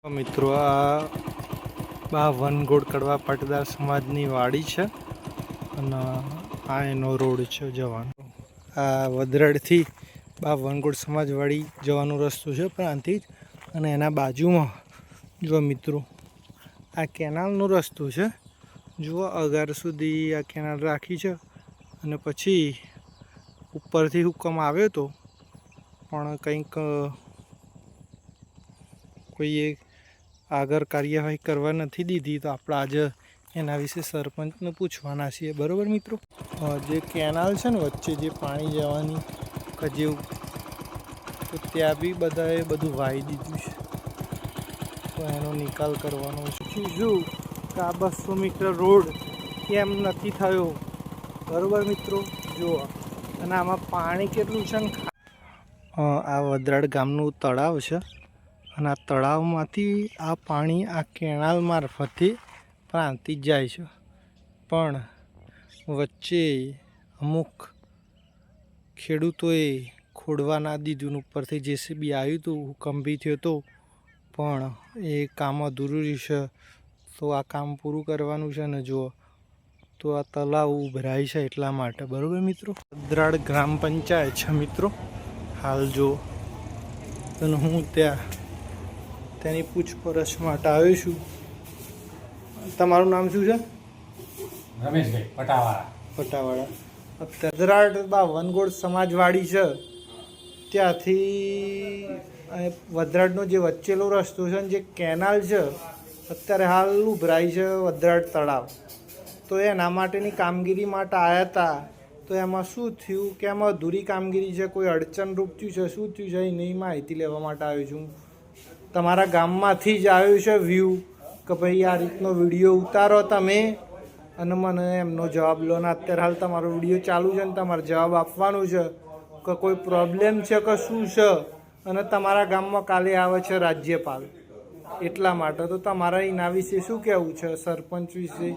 મિત્રો આ વનગોળ કડવા પાટીદાર સમાજની વાડી છે અને આ એનો રોડ છે જવાનો. આ વદરાડથી વનગોળ સમાજવાડી જવાનો રસ્તો છે પ્રાંતિજ, અને એના બાજુમાં જો મિત્રો આ કેનાલનો રસ્તો છે. જુઓ અગાર સુધી આ કેનાલ રાખી છે અને પછી ઉપરથી હુકમ આવ્યો હતો પણ કંઈક કોઈએ આગળ કાર્યવાહી કરવા નથી દીધી, તો આપણે આજે એના વિશે સરપંચને પૂછવાના છીએ. બરાબર મિત્રો, જે કેનાલ છે ને વચ્ચે જે પાણી જવાની જેવું, તો ત્યાં બી બધાએ બધું વાવી દીધું છે, તો એનો નિકાલ કરવાનો છે. શું કે આ 200 મીટર રોડ કેમ નથી થયો? બરાબર મિત્રો, જુઓ અને આમાં પાણી કેટલું છે ને. આ વદરાડ ગામનું તળાવ છે અને આ તળાવમાંથી આ પાણી આ કેનાલ મારફતે પ્રાંતિજ જાય છે, પણ વચ્ચે અમુક ખેડૂતોએ ખોડવા ના દીધું. ઉપરથી જેસીબી આવ્યું હતું, હુકમ બી થયો હતો, પણ એ કામ અધૂરું રહેશે, તો આ કામ પૂરું કરવાનું છે. ને જુઓ તો આ તળાવ ઉભરાય છે એટલા માટે. બરાબર મિત્રો, વદરાડ ગ્રામ પંચાયત છે મિત્રો હાલ. જો અને હું તેની પૂછપરછ માટે આવ્યો છું. તમારું નામ શું છે? રમેશભાઈ પટાવાળા. વદરાડ વનગોળ સમાજવાડી છે, ત્યાંથી વદરાડનો જે વચ્ચેલો રસ્તો છે ને જે કેનાલ છે, અત્યારે હાલ ઉભરાય છે વદરાડ તળાવ. તો એના માટેની કામગીરી માટે આવ્યા હતા. તો એમાં શું થયું કે એમાં અધૂરી કામગીરી છે, કોઈ અડચણરૂપ થયું છે, શું થયું છે એની માહિતી લેવા માટે આવ્યો છું. તમારા ગામમાંથી જ આવ્યું છે વ્યૂ કે ભાઈ આ રીતનો વિડીયો ઉતારો તમે અને મને એમનો જવાબ લો. ને અત્યારે હાલ તમારો વિડીયો ચાલુ છે ને તમારે જવાબ આપવાનો છે કે કોઈ પ્રોબ્લેમ છે કે શું છે. અને તમારા ગામમાં કાલે આવે છે રાજ્યપાલ, એટલા માટે. તો તમારા એના વિશે શું કહેવું છે સરપંચ વિશે?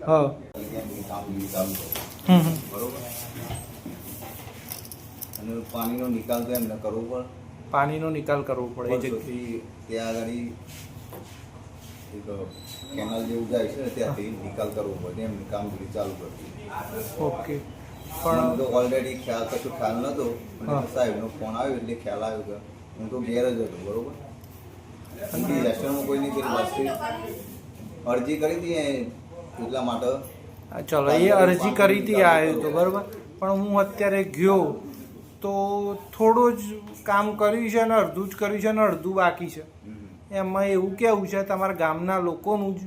હા અને પાણીનો નિકાલ તો એમને કરવો પડે. પાણીનો નિકાલ કરવો પડે. ત્યાં આગળ એક કેનાલ જેવું જાય છે ને, ત્યાંથી નિકાલ કરવો પડે. એમની કામગીરી ચાલુ કરવી. ઓકે, પણ તો ઓલરેડી કશું ખ્યાલ નહોતો. સાહેબનો ફોન આવ્યો એટલે ખ્યાલ આવ્યો કે હું તો ઘેર જ હતો. બરોબર, રેસ્ટોરન્ટમાં કોઈ નહીં કરી વાસ્તી અરજી કરી હતી એટલા માટે. ચલો, એ અરજી કરી હતી આવ્યું તો બરાબર, પણ હું અત્યારે ગયો તો થોડું જ કામ કર્યું છે ને અડધું જ કર્યું છે ને અડધું બાકી છે. એમાં એવું કેવું છે તમારા ગામના લોકોનું જ,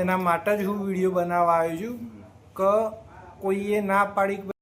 એના માટે જ હું વિડીયો બનાવવા આવ્યો છું કે કોઈએ ના પાડી